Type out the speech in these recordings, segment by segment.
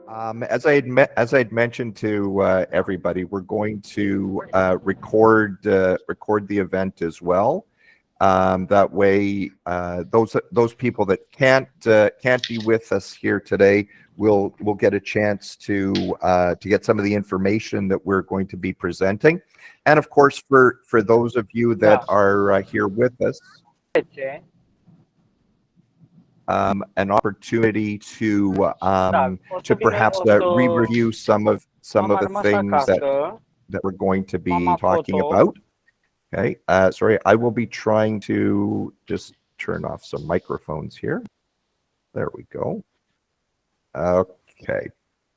As I'd mentioned to everybody, we're going to record the event as well. That way, those people that can't be with us here today will get a chance to get some of the information that we're going to be presenting, and of course, for those of you that are here with us, an opportunity to perhaps re-review some of the things that we're going to be talking about. Okay, sorry, I will be trying to just turn off some microphones here. There we go. Okay,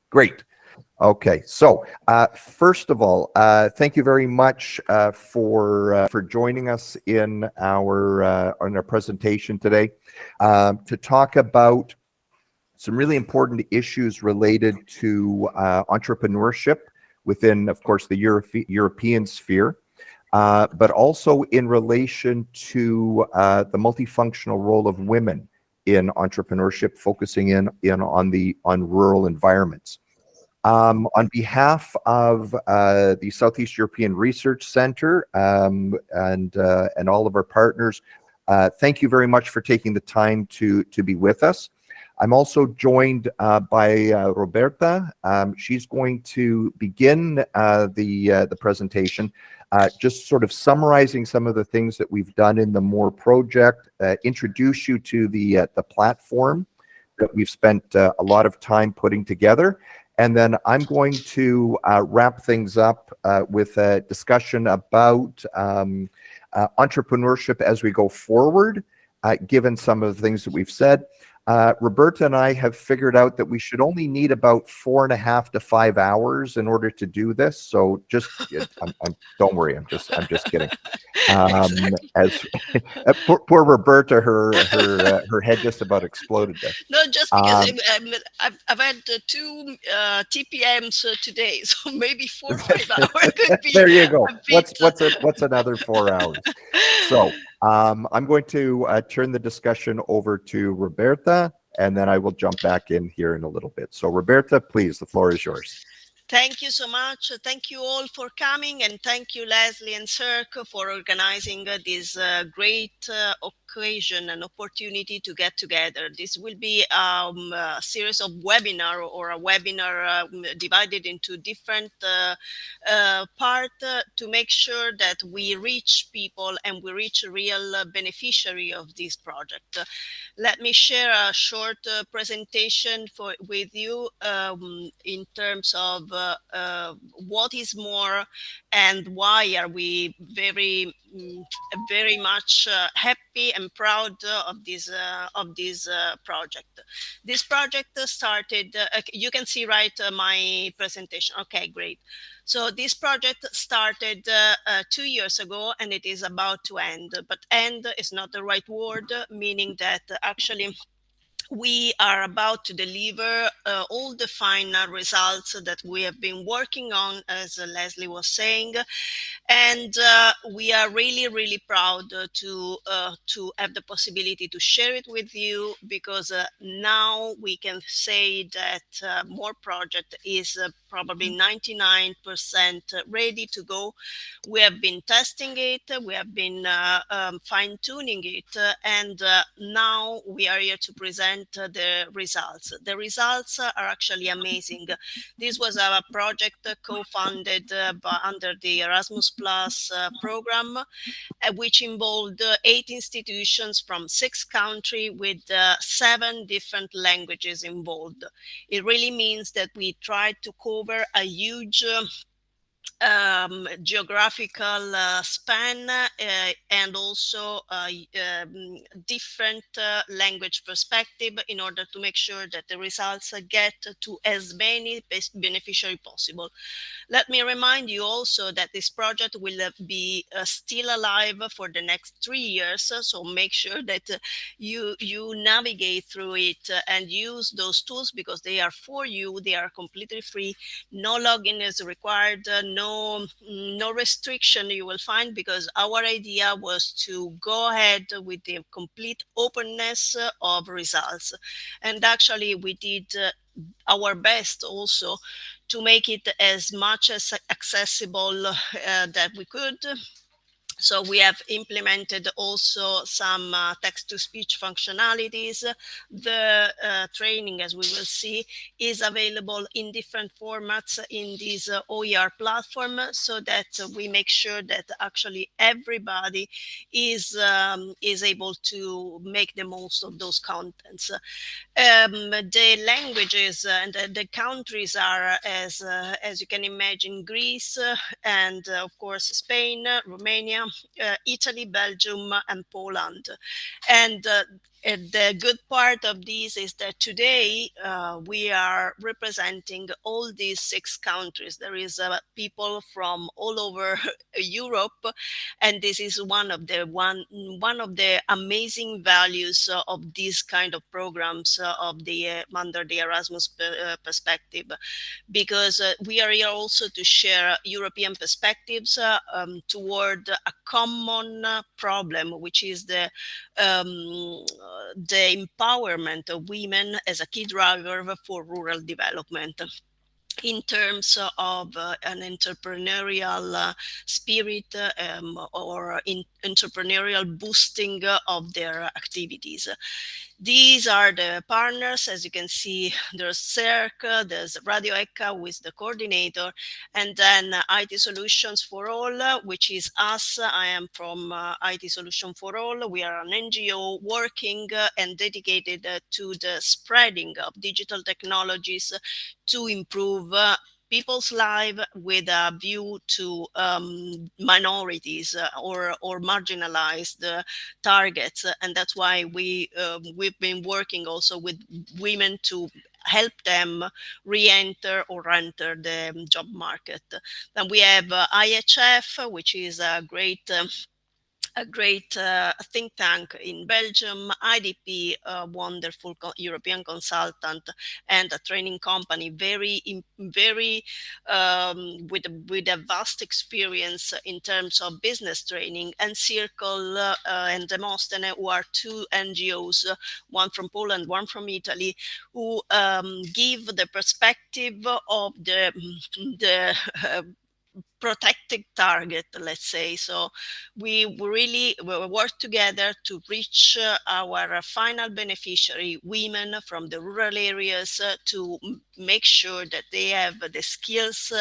great. Okay, so first of all, thank you very much for joining us in our presentation today to talk about some really important issues related to entrepreneurship within, of course, the European sphere, but also in relation to the multifunctional role of women in entrepreneurship, focusing on rural environments. On behalf of the Southeast European Research Center and all of our partners, thank you very much for taking the time to be with us. I'm also joined by Roberta. She's going to begin the presentation, just sort of summarizing some of the things that we've done in the MORE project, introduce you to the platform that we've spent a lot of time putting together. And then I'm going to wrap things up with a discussion about entrepreneurship as we go forward, given some of the things that we've said. Roberta and I have figured out that we should only need about 4.5 to 5 hours in order to do this. So just, don't worry, I'm just kidding. As poor Roberta, her head just about exploded there. No, just because I've had 2 TPMs today, so maybe 4 or 5 hours could be. There you go. What's another 4 hours? So I'm going to turn the discussion over to Roberta, and then I will jump back in here in a little bit. So Roberta, please, the floor is yours. Thank you so much. Thank you all for coming, and thank you, Leslie and SEERC, for organizing this great occasion and opportunity to get together. This will be a series of webinar or a webinar divided into different parts to make sure that we reach people and we reach a real beneficiary of this project. Let me share a short presentation with you in terms of what is MORE and why are we very much happy and proud of this project. This project started, you can see my presentation. Okay, great. So this project started 2 years ago, and it is about to end, but end is not the right word, meaning that actually we are about to deliver all the final results that we have been working on, as Leslie was saying, and we are really proud to have the possibility to share it with you, because now we can say that MORE project is probably 99% ready to go. We have been testing it, we have been fine-tuning it, and now we are here to present the results. The results are actually amazing. This was a project co-funded under the Erasmus Plus program, which involved 8 institutions from 6 countries with 7 different languages involved. It really means that we tried to cover a huge geographical span and also different language perspective in order to make sure that the results get to as many beneficiaries possible. Let me remind you also that this project will be still alive for the next 3 years, so make sure that you navigate through it and use those tools, because they are for you. They are completely free. No login is required, no restriction you will find, because our idea was to go ahead with the complete openness of results. And actually we did our best also to make it as much as accessible that we could. So we have implemented also some text-to-speech functionalities. The training, as we will see, is available in different formats in this OER platform, so that we make sure that actually everybody is able to make the most of those contents. The languages and the countries are, as you can imagine, Greece and of course Spain, Romania, Italy, Belgium, and Poland. And the good part of this is that today we are representing all these 6 countries. There is people from all over Europe, and this is one of the amazing values of these kind of programs of the under the Erasmus perspective, because we are here also to share European perspectives toward a common problem, which is the empowerment of women as a key driver for rural development, in terms of an entrepreneurial spirit or entrepreneurial boosting of their activities. These are the partners. As you can see, there's SEERC, there's Radio ECA, who is the coordinator, and then IT Solutions for All, which is us. I am from IT Solution for All. We are an NGO working and dedicated to the spreading of digital technologies to improve people's life, with a view to minorities or marginalized targets. And that's why we've been working also with women to help them re-enter or enter the job market. Then we have IHF, which is a great think tank in Belgium, IDP, a wonderful European consultant and a training company, very with a vast experience in terms of business training, and Circle and Demosthenes, who are 2 NGOs, one from Poland, one from Italy, who give the perspective of the protected target, let's say. So we really work together to reach our final beneficiary, women from the rural areas, to make sure that they have the skills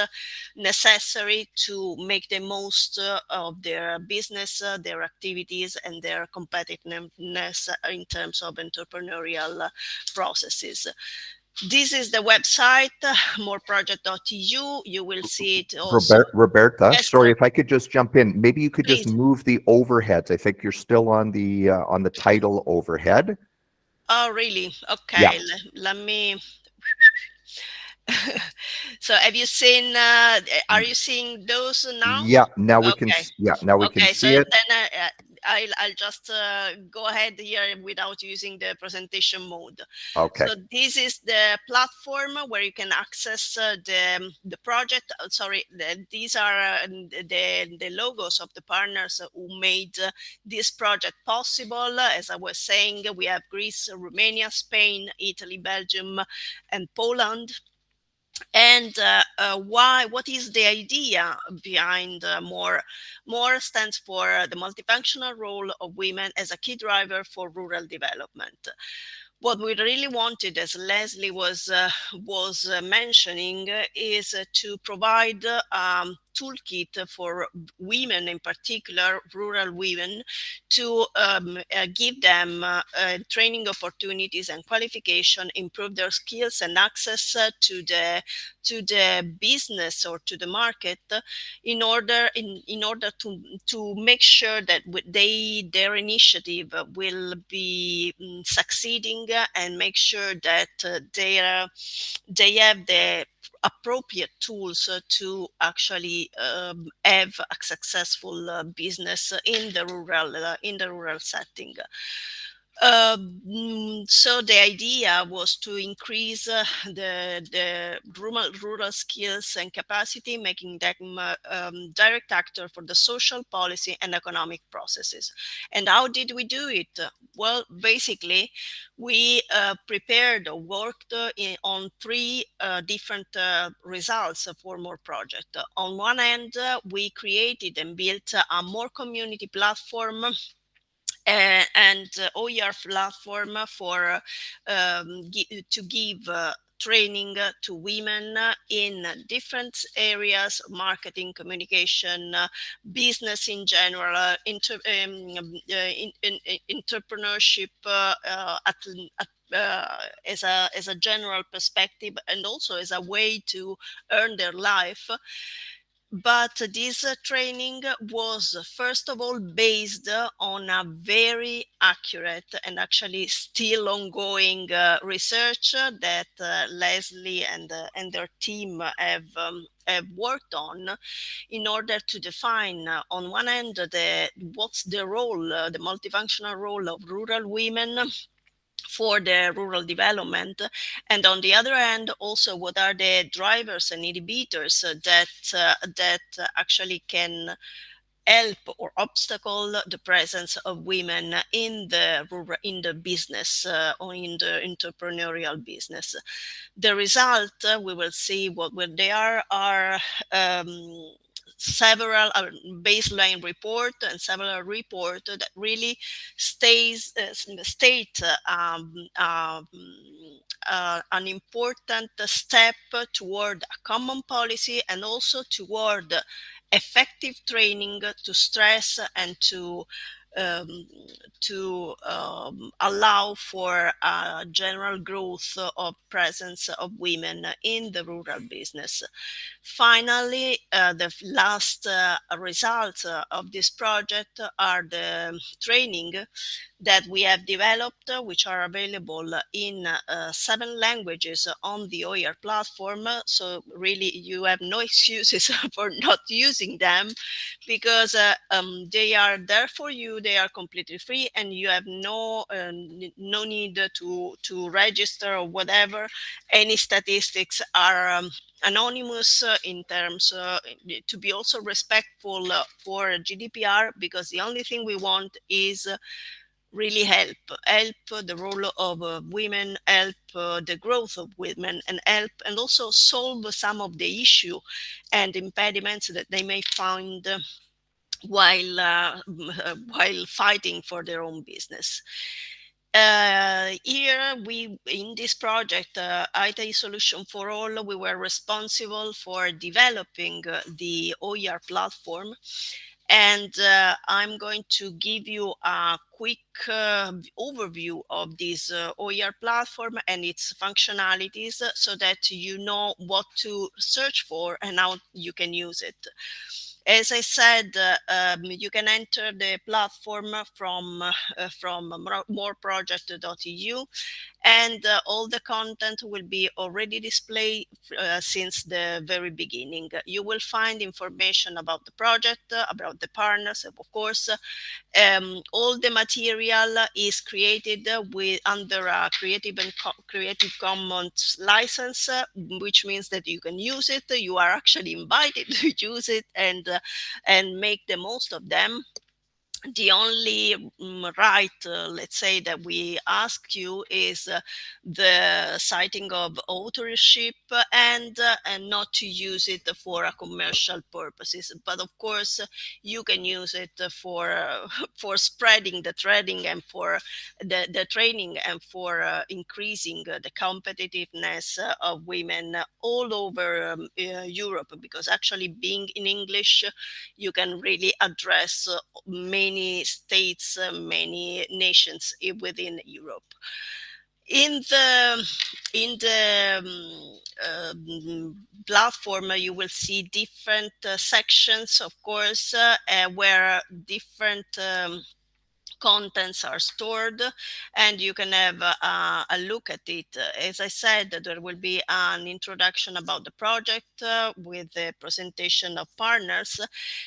necessary to make the most of their business, their activities, and their competitiveness in terms of entrepreneurial processes. This is the website, moreproject.eu. You will see it also. Roberta, Yes, sorry sir. if I could just jump in. Maybe you could just Please. move the overheads. I think you're still on the title overhead. Oh, really? Yeah. Okay. Let me. So, have you seen? Are you seeing those now? Yeah. Now we can. Okay. Yeah. Now we can Okay. So see it. then I'll just go ahead here without using the presentation mode. Okay. So this is the platform where you can access the project. Sorry, these are the logos of the partners who made this project possible. As I was saying, we have Greece, Romania, Spain, Italy, Belgium, and Poland. And what is the idea behind more? More stands for the multifunctional role of women as a key driver for rural development. What we really wanted, as Leslie was mentioning, is to provide toolkit for women, in particular rural women, to give them training opportunities and qualification, improve their skills and access to the business or to the market, in order to make sure that their initiative will be succeeding, and make sure that they have the appropriate tools to actually have a successful business in the rural setting. So the idea was to increase the rural skills and capacity, making them direct actor for the social policy and economic processes. And how did we do it? Well, basically, we prepared or worked on three different results for more project. On one end, we created and built a more community platform and OER platform for to give training to women in different areas: marketing, communication, business in general, entrepreneurship as a general perspective, and also as a way to earn their life. But this training was, first of all, based on a very accurate and actually still ongoing research that Leslie and their team have worked on, in order to define, on one end, what's the role, the multifunctional role of rural women for the rural development, and on the other hand, also what are the drivers and inhibitors that actually can help or obstacle the presence of women in the business or in the entrepreneurial business. The result, we will see what they are several baseline report and several report that really state an important step toward a common policy, and also toward effective training to stress and to allow for a general growth of presence of women in the rural business. Finally, the last results of this project are the training that we have developed, which are available in 7 languages on the OER platform. So really, you have no excuses for not using them, because they are there for you. They are completely free, and you have no need to register or whatever. Any statistics are anonymous in terms to be also respectful for GDPR, because the only thing we want is really help the role of women, help the growth of women, and help and also solve some of the issue and impediments that they may find while fighting for their own business. Here, in this project, IT Solution for All, we were responsible for developing the OER platform. And I'm going to give you a quick overview of this OER platform and its functionalities, so that you know what to search for and how you can use it. As I said, you can enter the platform from moreproject.eu, and all the content will be already displayed since the very beginning. You will find information about the project, about the partners, of course. All the material is created under a Creative Commons license, which means that you can use it. You are actually invited to use it and make the most of them. The only right, let's say, that we ask you is the citing of authorship and not to use it for a commercial purposes. But of course, you can use it for spreading the training and for the training and for increasing the competitiveness of women all over Europe, because actually being in English, you can really address many states, many nations within Europe. In the platform, you will see different sections, of course, where different contents are stored, and you can have a look at it. As I said, there will be an introduction about the project with the presentation of partners.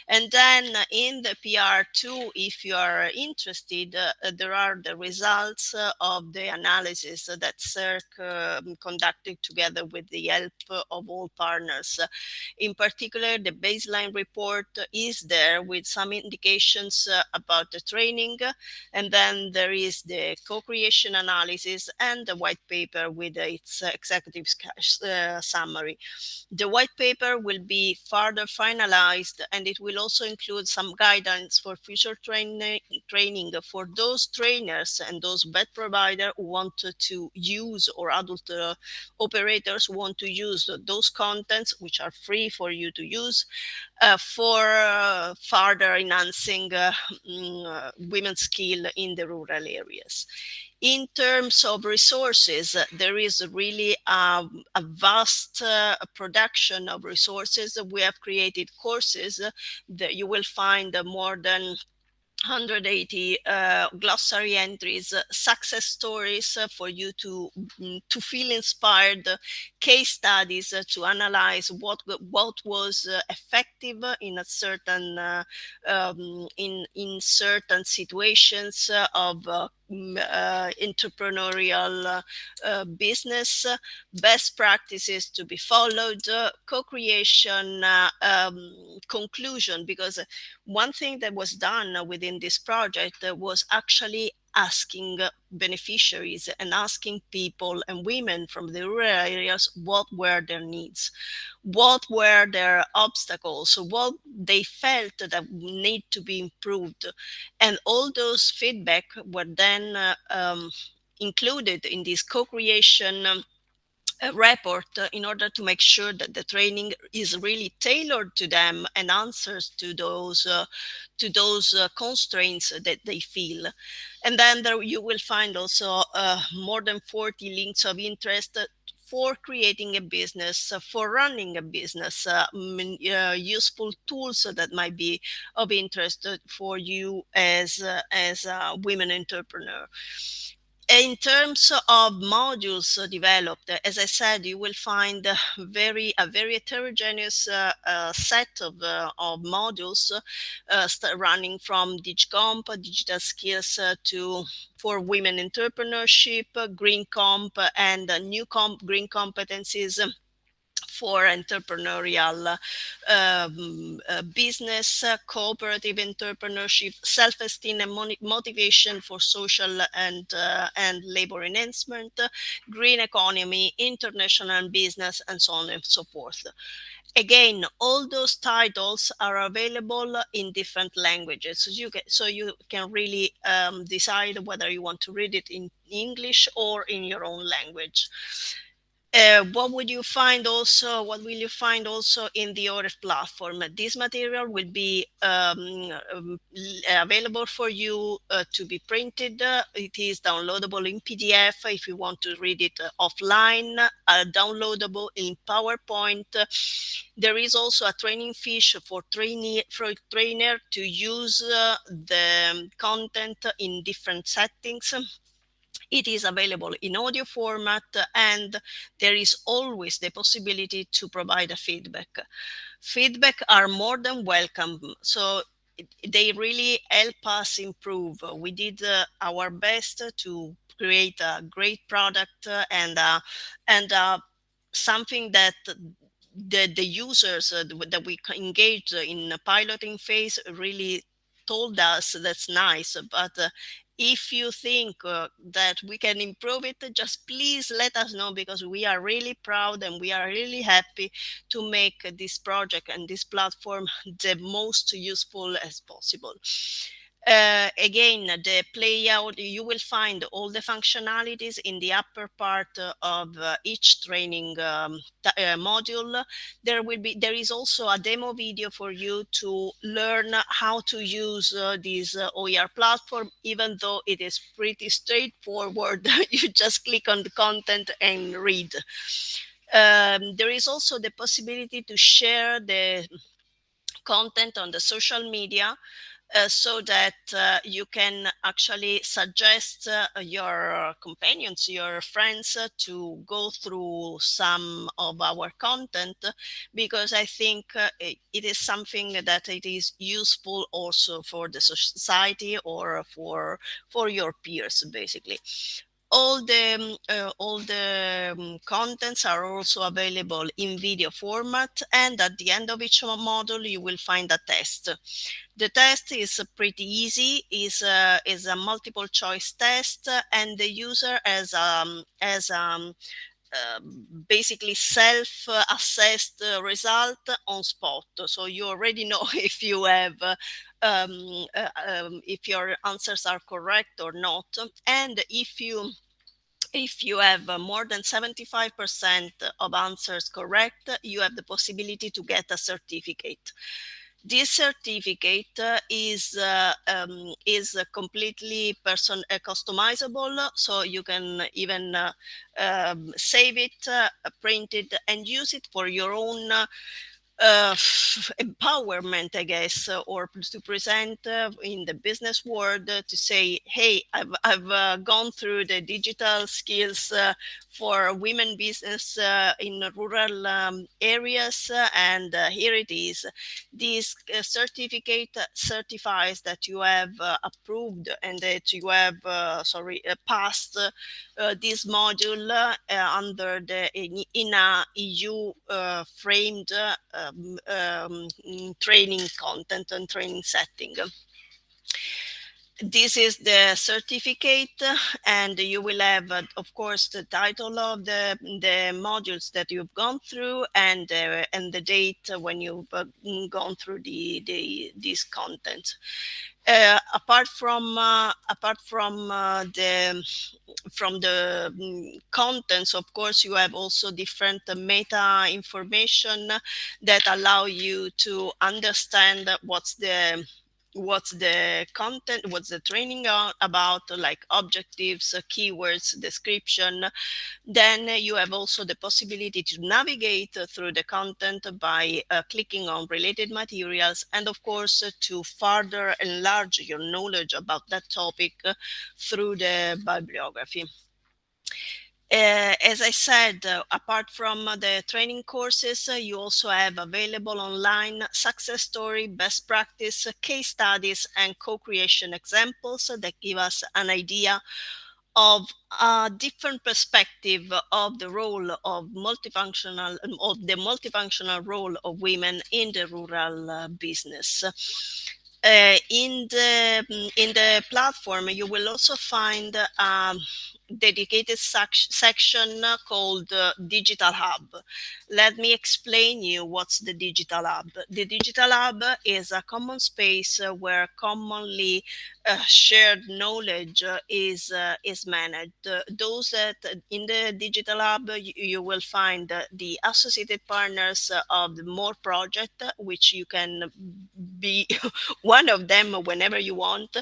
And then in the PR2, if you are interested, there are the results of the analysis that SEERC conducted together with the help of all partners. In particular, the baseline report is there with some indications about the training, and then there is the co-creation analysis and the white paper with its executive summary. The white paper will be further finalized, and it will also include some guidance for future training for those trainers and those bed providers who want to use, or adult operators who want to use those contents, which are free for you to use, for further enhancing women's skill in the rural areas. In terms of resources, there is really a vast production of resources. We have created courses that you will find more than 180 glossary entries, success stories for you to feel inspired, case studies to analyze what was effective in a certain in certain situations of entrepreneurial business, best practices to be followed, co-creation, conclusion, because one thing that was done within this project was actually asking beneficiaries and asking people and women from the rural areas what were their needs, what were their obstacles, what they felt that need to be improved. And all those feedback were then included in this co-creation report in order to make sure that the training is really tailored to them and answers to those constraints that they feel. And then there you will find also more than 40 links of interest for creating a business, for running a business, useful tools that might be of interest for you as a women entrepreneur. In terms of modules developed, as I said, you will find a very heterogeneous set of modules running from DigComp, digital skills, to for women entrepreneurship, green comp, and new green competencies for entrepreneurial business, cooperative entrepreneurship, self-esteem and motivation for social and labor enhancement, green economy, international business, and so on and so forth. Again, all those titles are available in different languages, so you can really decide whether you want to read it in English or in your own language. What will you find also in the OREF platform? This material will be available for you to be printed. It is downloadable in PDF if you want to read it offline, downloadable in PowerPoint. There is also a training fiche for a trainer to use the content in different settings. It is available in audio format, and there is always the possibility to provide a feedback. Feedback are more than welcome, so they really help us improve. We did our best to create a great product and something that the users that we engaged in the piloting phase really told us that's nice, but if you think that we can improve it, just please let us know, because we are really proud and we are really happy to make this project and this platform the most useful as possible. Again, the playout, you will find all the functionalities in the upper part of each training module. There is also a demo video for you to learn how to use this OER platform, even though it is pretty straightforward. You just click on the content and read. There is also the possibility to share the content on the social media. so that you can actually suggest your companions, your friends, to go through some of our content, because I think it is something that it is useful also for the society, or for your peers, basically. All the contents are also available in video format, and at the end of each module you will find a test. The test is pretty easy, is a multiple choice test, and the user has basically self-assessed result on spot. So you already know if you have if your answers are correct or not. And if you have more than 75% of answers correct, you have the possibility to get a certificate. This certificate is completely customizable, so you can even save it, print it, and use it for your own empowerment, I guess, or to present in the business world, to say, hey, I've gone through the digital skills for women business in rural areas, and here it is. This certificate certifies that you have approved and that you have passed this module under the in a EU framed training content and training setting. This is the certificate, and you will have, of course, the title of the modules that you've gone through, and the date when you've gone through these content. Apart from the contents, of course, you have also different meta information that allow you to understand what's the content, what's the training about, like objectives, keywords, description. Then you have also the possibility to navigate through the content by clicking on related materials, and of course to further enlarge your knowledge about that topic through the bibliography. As I said, apart from the training courses, you also have available online success story, best practice, case studies, and co-creation examples that give us an idea of a different perspective of the role of the multifunctional role of women in the rural business. In the platform, you will also find dedicated section called Digital Hub. Let me explain you what's the Digital Hub. The Digital Hub is a common space where commonly shared knowledge is managed. Those that in the Digital Hub, you will find the associated partners of the More project, which you can be one of them whenever you want.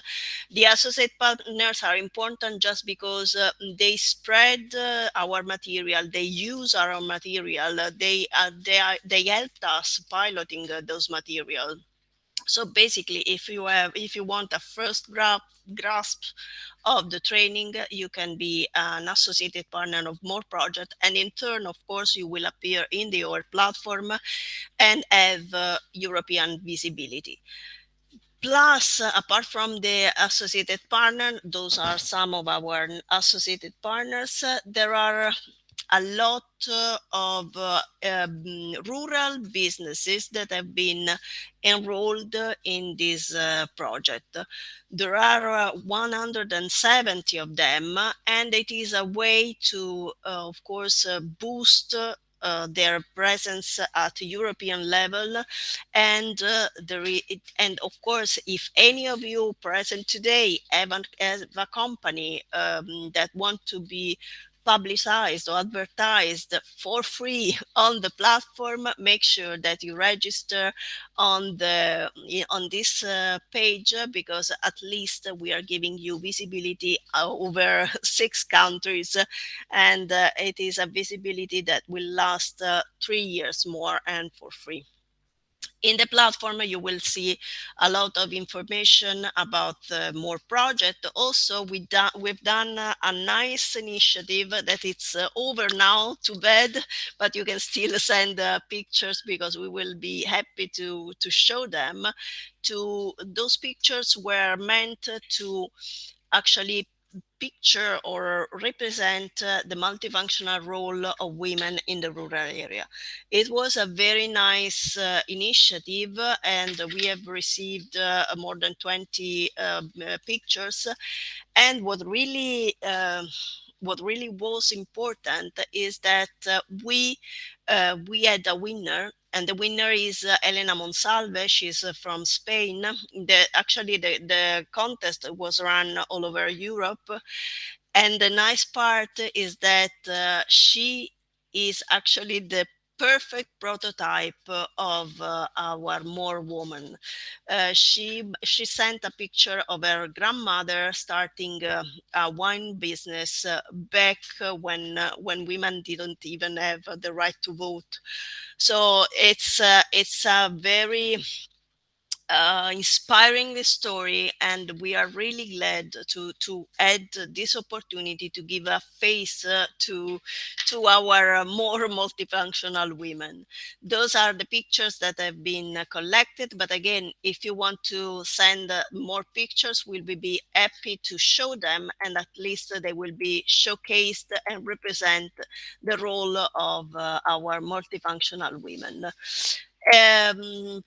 The associate partners are important just because they spread our material, they use our material, they helped us piloting those material. So basically, if you want a first grasp of the training, you can be an associated partner of More project, and in turn, of course, you will appear in your platform and have European visibility. Plus, apart from the associated partner, those are some of our associated partners, there are a lot of rural businesses that have been enrolled in this project. There are 170 of them, and it is a way to, of course, boost their presence at European level, and and of course, if any of you present today have a company that want to be publicized or advertised for free on the platform, make sure that you register on this page, because at least we are giving you visibility over 6 countries, and it is a visibility that will last 3 years more and for free. In the platform, you will see a lot of information about more project. Also, we've done a nice initiative that it's over now, too bad, but you can still send pictures because we will be happy to show them. Those pictures were meant to actually picture or represent the multifunctional role of women in the rural area. It was a very nice initiative, and we have received more than 20 pictures. And what really was important is that we had a winner, and the winner is Elena Monsalve. She's from Spain. The contest was run all over Europe, and the nice part is that she is actually the perfect prototype of our more woman. She sent a picture of her grandmother starting a wine business back when women didn't even have the right to vote. So it's a very inspiring the story, and we are really glad to add this opportunity to give a face to our more multifunctional women. Those are the pictures that have been collected, but again, if you want to send more pictures, we'll be happy to show them, and at least they will be showcased and represent the role of our multifunctional women.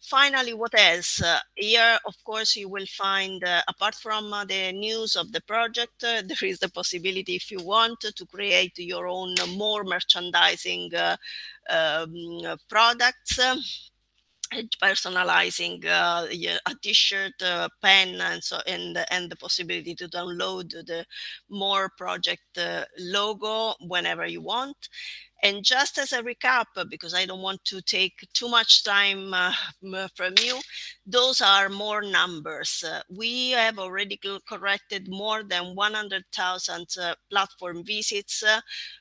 Finally, what else? Here, of course, you will find, apart from the news of the project, there is the possibility, if you want, to create your own more merchandising products. Personalizing a t-shirt, pen, and the possibility to download the more project logo whenever you want. And just as a recap, because I don't want to take too much time from you, those are more numbers. We have already corrected more than 100,000 platform visits.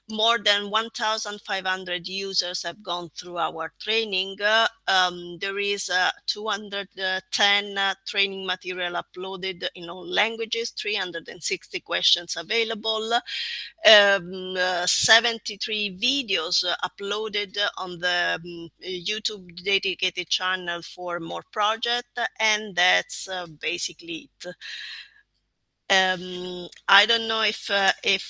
More than 1,500 users have gone through our training. There is 210 training material uploaded in all languages, 360 questions available, 73 videos uploaded on the YouTube dedicated channel for more project, and that's basically it. I don't know if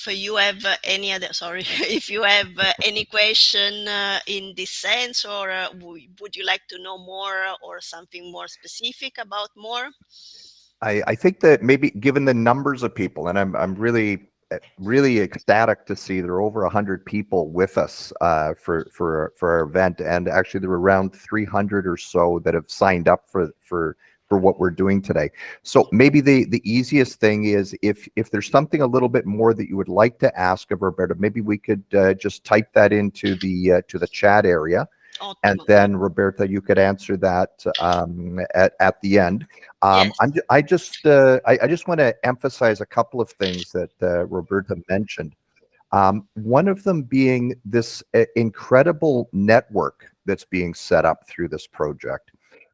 you have any other, sorry, if you have any question in this sense, or would you like to know more or something more specific about more? I think that maybe given the numbers of people, and I'm really ecstatic to see there are over 100 people with us for our event, and actually there were around 300 or so that have signed up for what we're doing today. So maybe the easiest thing is if there's something a little bit more that you would like to ask of Roberta, maybe we could just type that into the to the chat area. And then Roberta, you could answer that at the end. Yes. I just want to emphasize a couple of things that Roberta mentioned. One of them being this incredible network that's being set up through this project.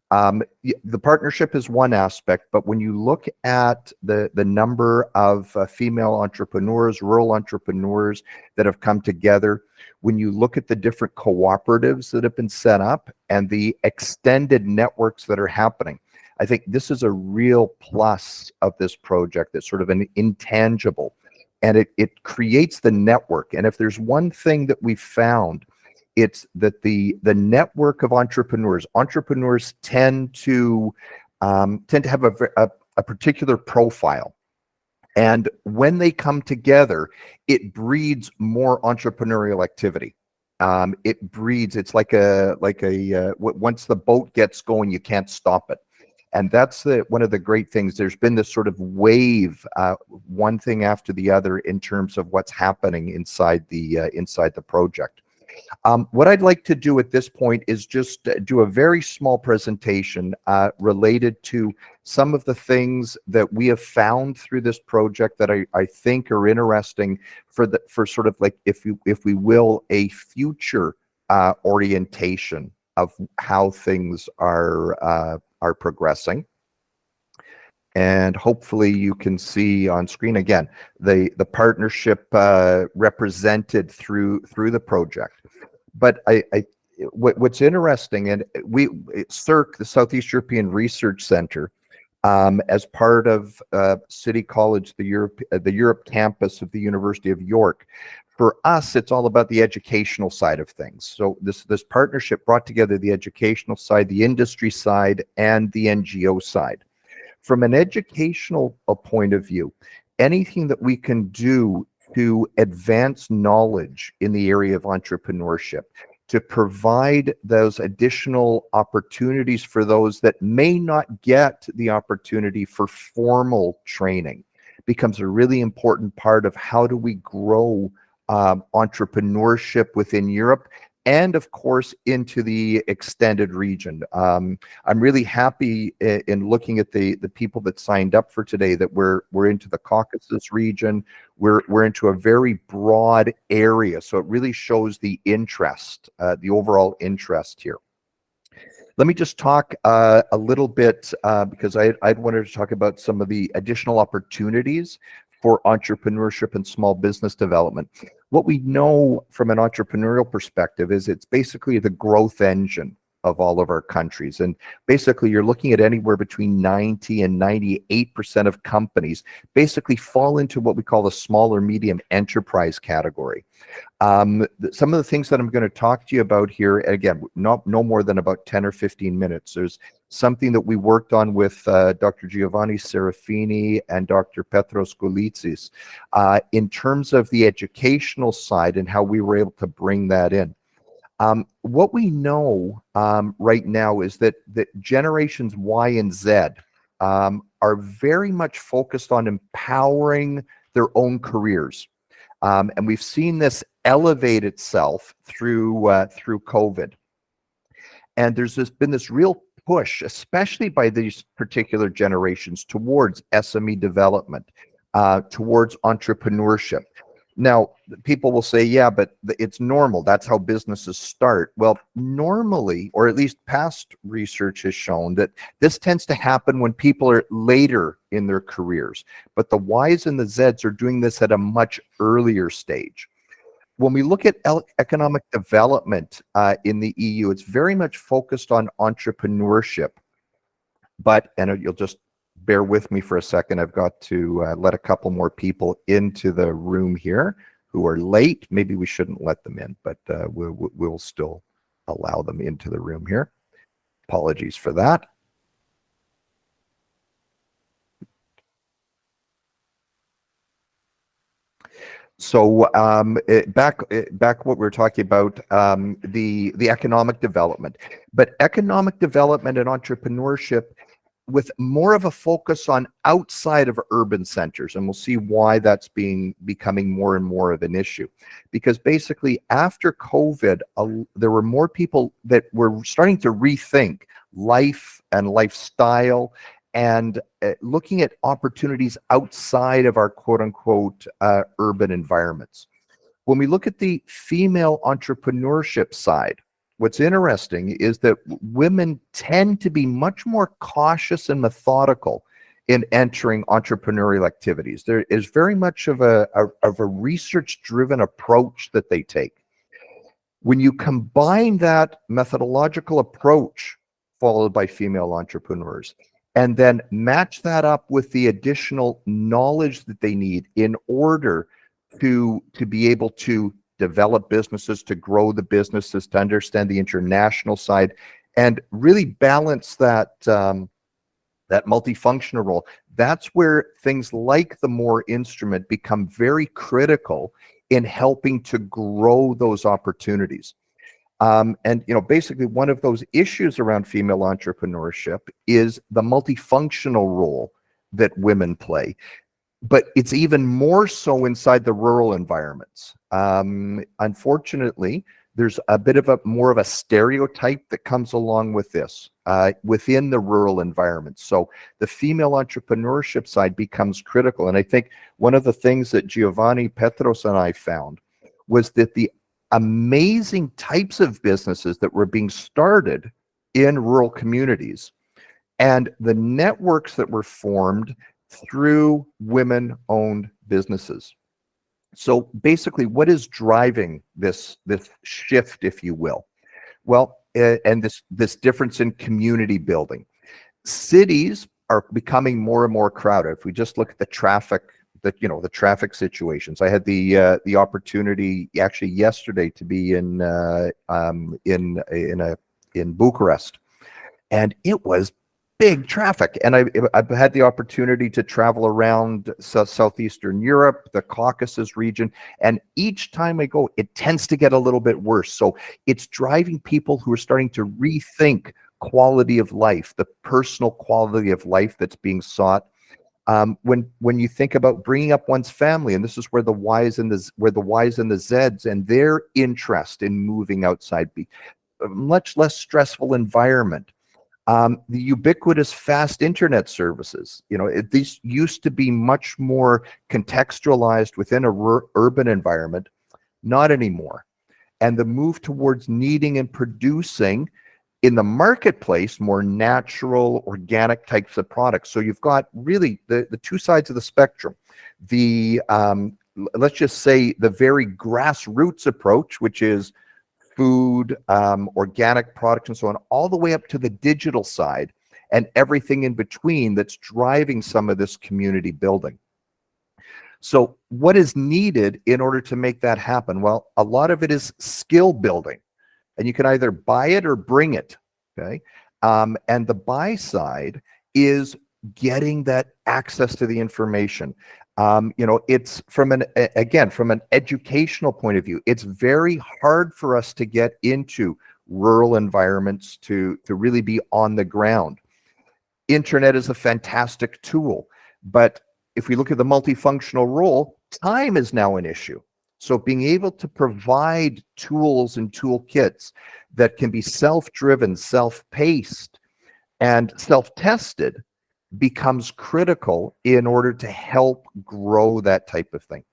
The partnership is one aspect, but when you look at the number of female entrepreneurs, rural entrepreneurs that have come together, when you look at the different cooperatives that have been set up and the extended networks that are happening, I think this is a real plus of this project. That's sort of an intangible, and it creates the network. And if there's one thing that we've found, it's that the network of entrepreneurs tend to have a particular profile. And when they come together, it breeds more entrepreneurial activity. It breeds, it's like once the boat gets going, you can't stop it. And that's one of the great things. There's been this sort of wave, one thing after the other, in terms of what's happening inside the project. What I'd like to do at this point is just do a very small presentation related to some of the things that we have found through this project that I think are interesting for sort of like, if we will, a future orientation of how things are progressing. And hopefully you can see on screen again the partnership represented through the project. But what's interesting, and SEERC, the Southeast European Research Center, as part of City College, the Europe campus of the University of York. For us, it's all about the educational side of things. So this partnership brought together the educational side, the industry side, and the NGO side. From an educational point of view, anything that we can do to advance knowledge in the area of entrepreneurship, to provide those additional opportunities for those that may not get the opportunity for formal training, becomes a really important part of how do we grow entrepreneurship within Europe, and of course into the extended region. I'm really happy in looking at the people that signed up for today that we're into the Caucasus region. We're into a very broad area, so it really shows the interest, the overall interest here. Let me just talk a little bit because I'd wanted to talk about some of the additional opportunities for entrepreneurship and small business development. What we know from an entrepreneurial perspective is it's basically the growth engine of all of our countries. And basically you're looking at anywhere between 90 and 98% of companies basically fall into what we call the small or medium enterprise category. Some of the things that I'm going to talk to you about here, again, no more than about 10 or 15 minutes. There's something that we worked on with Dr. Giovanni Serafini and Dr. Petros Goulitsis in terms of the educational side and how we were able to bring that in. What we know right now is that generations Y and Z are very much focused on empowering their own careers. And we've seen this elevate itself through COVID. And there's been this real push, especially by these particular generations, towards SME development, towards entrepreneurship. Now, people will say, yeah, but it's normal. That's how businesses start. Well, normally, or at least past research has shown that this tends to happen when people are later in their careers. But the Ys and the Zs are doing this at a much earlier stage. When we look at economic development in the EU, it's very much focused on entrepreneurship. But, and you'll just bear with me for a second, I've got to let a couple more people into the room here who are late. Maybe we shouldn't let them in, but we'll still allow them into the room here. Apologies for that. So back what we were talking about, the economic development, but economic development and entrepreneurship with more of a focus on outside of urban centers, and we'll see why that's becoming more and more of an issue. Because basically after COVID, there were more people that were starting to rethink life and lifestyle and looking at opportunities outside of our quote-unquote urban environments. When we look at the female entrepreneurship side, what's interesting is that women tend to be much more cautious and methodical in entering entrepreneurial activities. There is very much of a research-driven approach that they take. When you combine that methodological approach followed by female entrepreneurs, and then match that up with the additional knowledge that they need in order to be able to develop businesses, to grow the businesses, to understand the international side, and really balance that that multifunctional role. That's where things like the MORE instrument become very critical in helping to grow those opportunities. And basically one of those issues around female entrepreneurship is the multifunctional role that women play. But it's even more so inside the rural environments. Unfortunately, there's a bit of more of a stereotype that comes along with this within the rural environments. So the female entrepreneurship side becomes critical. And I think one of the things that Giovanni, Petros, and I found was that the amazing types of businesses that were being started in rural communities, and the networks that were formed through women-owned businesses. So basically, what is driving this shift, if you will? Well, and this difference in community building. Cities are becoming more and more crowded. If we just look at the traffic, the traffic situations. I had the opportunity actually yesterday to be in Bucharest, and it was big traffic. And I've had the opportunity to travel around southeastern Europe, the Caucasus region, and each time I go, it tends to get a little bit worse. So it's driving people who are starting to rethink quality of life, the personal quality of life that's being sought. When you think about bringing up one's family, and this is where the Ys and the Zs and their interest in moving outside, be a much less stressful environment. The ubiquitous fast internet services, these used to be much more contextualized within a urban environment, not anymore. And the move towards needing and producing in the marketplace more natural, organic types of products. So you've got really the two sides of the spectrum. The let's just say the very grassroots approach, which is food, organic products, and so on, all the way up to the digital side and everything in between that's driving some of this community building. So what is needed in order to make that happen? Well, a lot of it is skill building, and you can either buy it or bring it, okay? And the buy side is getting that access to the information. It's from an educational point of view, it's very hard for us to get into rural environments to really be on the ground. Internet is a fantastic tool, but if we look at the multifunctional role, time is now an issue. So being able to provide tools and toolkits that can be self-driven, self-paced, and self-tested becomes critical in order to help grow that type of thing.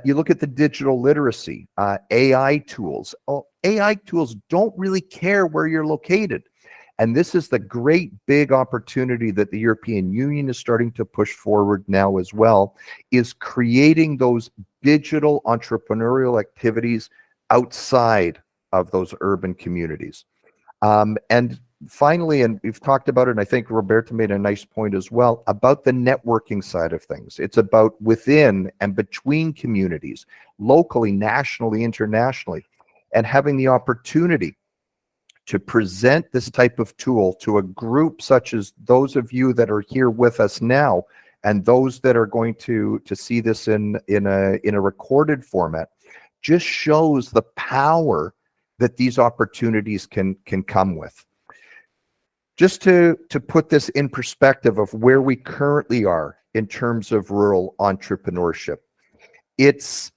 You look at the digital literacy, AI tools. AI tools don't really care where you're located. And this is the great big opportunity that the European Union is starting to push forward now as well, is creating those digital entrepreneurial activities outside of those urban communities. And finally, and we've talked about it, and I think Roberta made a nice point as well, about the networking side of things. It's about within and between communities, locally, nationally, internationally, and having the opportunity to present this type of tool to a group such as those of you that are here with us now, and those that are going to see this in a recorded format, just shows the power that these opportunities can come with. Just to put this in perspective of where we currently are in terms of rural entrepreneurship, it's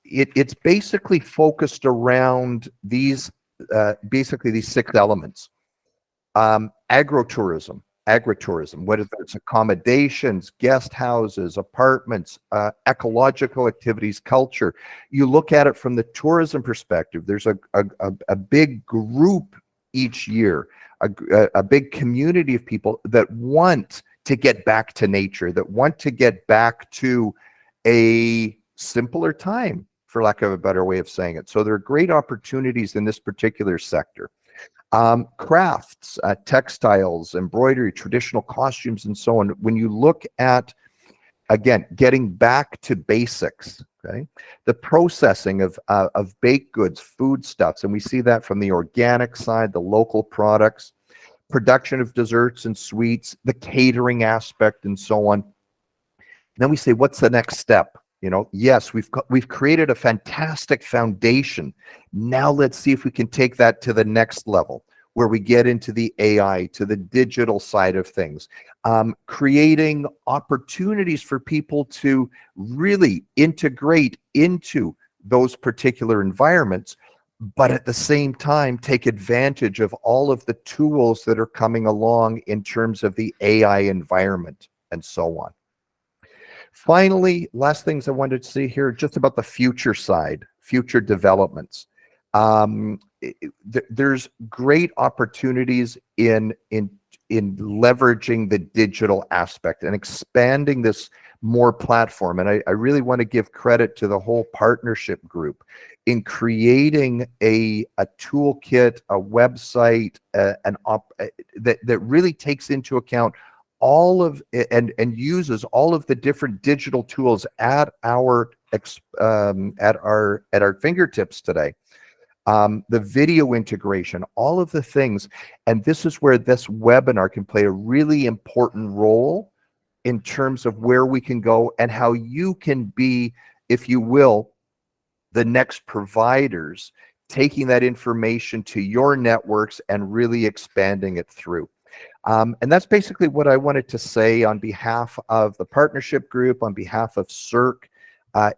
basically focused around these these 6 elements. Agritourism, whether it's accommodations, guest houses, apartments, ecological activities, culture. You look at it from the tourism perspective, there's a big group each year, a big community of people that want to get back to nature, that want to get back to a simpler time, for lack of a better way of saying it. So there are great opportunities in this particular sector. Crafts, textiles, embroidery, traditional costumes, and so on. When you look at, again, getting back to basics, okay, the processing of baked goods, foodstuffs, and we see that from the organic side, the local products, production of desserts and sweets, the catering aspect, and so on. And then we say, what's the next step? Yes, we've created a fantastic foundation. Now let's see if we can take that to the next level, where we get into the AI, to the digital side of things, creating opportunities for people to really integrate into those particular environments, but at the same time, take advantage of all of the tools that are coming along in terms of the AI environment and so on. Finally, last things I wanted to say here, just about the future side, future developments. There's great opportunities in leveraging the digital aspect and expanding this more platform. And I really want to give credit to the whole partnership group in creating a toolkit, a website, that really takes into account all of and uses all of the different digital tools at our fingertips today. The video integration, all of the things. And this is where this webinar can play a really important role in terms of where we can go and how you can be, if you will, the next providers, taking that information to your networks and really expanding it through. And that's basically what I wanted to say on behalf of the partnership group, on behalf of SEERC,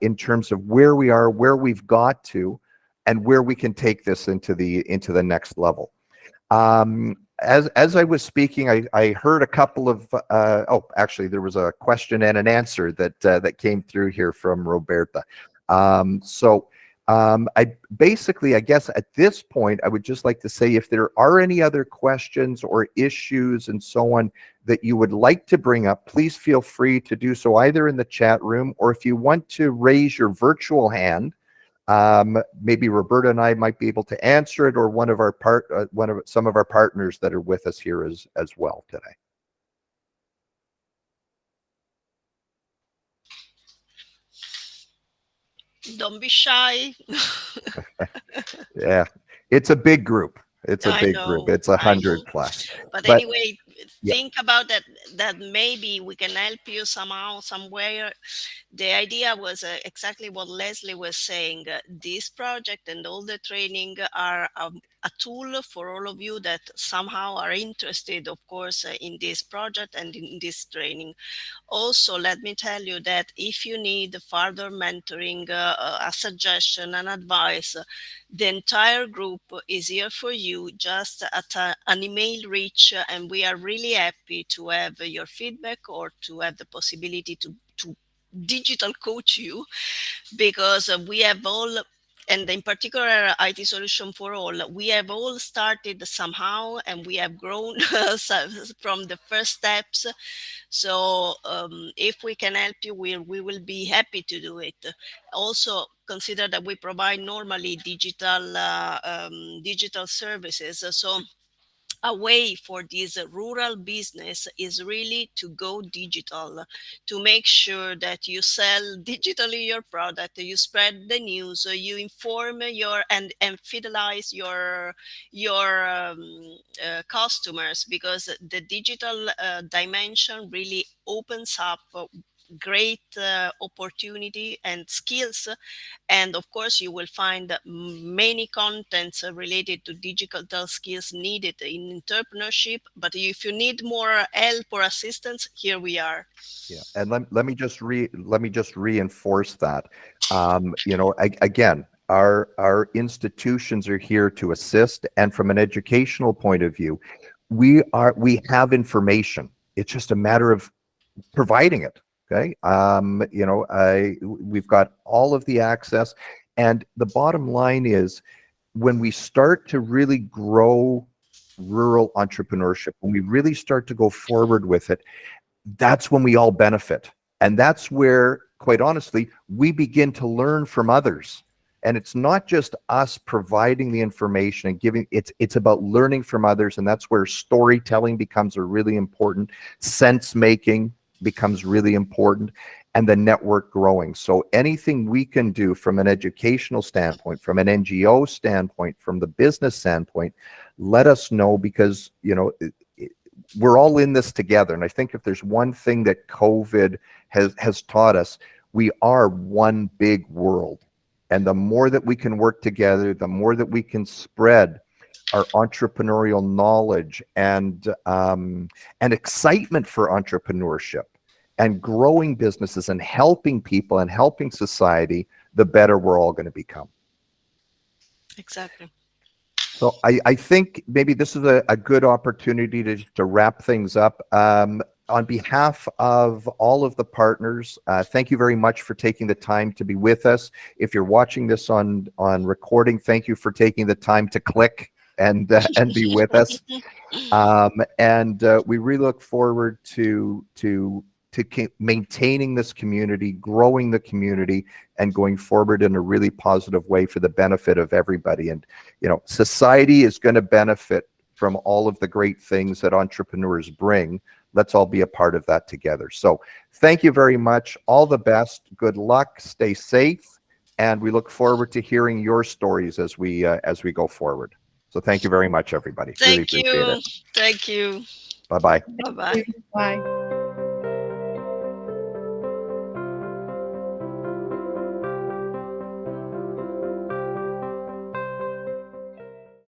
in terms of where we are, where we've got to, and where we can take this into the next level. As I was speaking, I heard a couple of actually there was a question and an answer that came through here from Roberta. I guess at this point I would just like to say, if there are any other questions or issues and so on that you would like to bring up, please feel free to do so either in the chat room, or if you want to raise your virtual hand, maybe Roberta and I might be able to answer it, or some of our partners that are with us here as well today. Don't be shy. Yeah, it's a big group. It's a big group. It's 100 plus. But anyway, think about that maybe we can help you somehow, somewhere. The idea was exactly what Leslie was saying. This project and all the training are a tool for all of you that somehow are interested, of course, in this project and in this training. Also, let me tell you that if you need further mentoring, a suggestion, and advice, the entire group is here for you, just at an email reach, and we are really happy to have your feedback or to have the possibility to digital coach you, because we have all, and in particular IT Solution for All, we have all started somehow and we have grown from the first steps. So if we can help you, we will be happy to do it. Also consider that we provide normally digital services. So a way for this rural business is really to go digital, to make sure that you sell digitally your product, you spread the news, you inform and fidelize your customers, because the digital dimension really opens up great opportunity and skills. And of course you will find many contents related to digital skills needed in entrepreneurship. But if you need more help or assistance, here we are. Yeah, and let me just reinforce that. Again, our institutions are here to assist, and from an educational point of view, we have information. It's just a matter of providing it. Okay. We've got all of the access, and the bottom line is, when we start to really grow rural entrepreneurship, when we really start to go forward with it, that's when we all benefit. And that's where, quite honestly, we begin to learn from others. And it's not just us providing the information and giving, it's about learning from others. And that's where storytelling becomes a really important, sense making becomes really important, and the network growing. So anything we can do from an educational standpoint, from an NGO standpoint, from the business standpoint, let us know, because we're all in this together. And I think if there's one thing that COVID has taught us, we are one big world. And the more that we can work together, the more that we can spread our entrepreneurial knowledge and excitement for entrepreneurship and growing businesses and helping people and helping society, the better we're all going to become. Exactly. So I think maybe this is a good opportunity to wrap things up. on behalf of all of the partners, thank you very much for taking the time to be with us. If you're watching this on recording, thank you for taking the time to click and be with us. And we really look forward to maintaining this community, growing the community, and going forward in a really positive way for the benefit of everybody. And society is going to benefit from all of the great things that entrepreneurs bring. Let's all be a part of that together. So thank you very much. All the best. Good luck. Stay safe. And we look forward to hearing your stories as we go forward. So thank you very much, everybody. Thank really appreciate you. it. Thank you. Bye-bye. Bye-bye. Bye.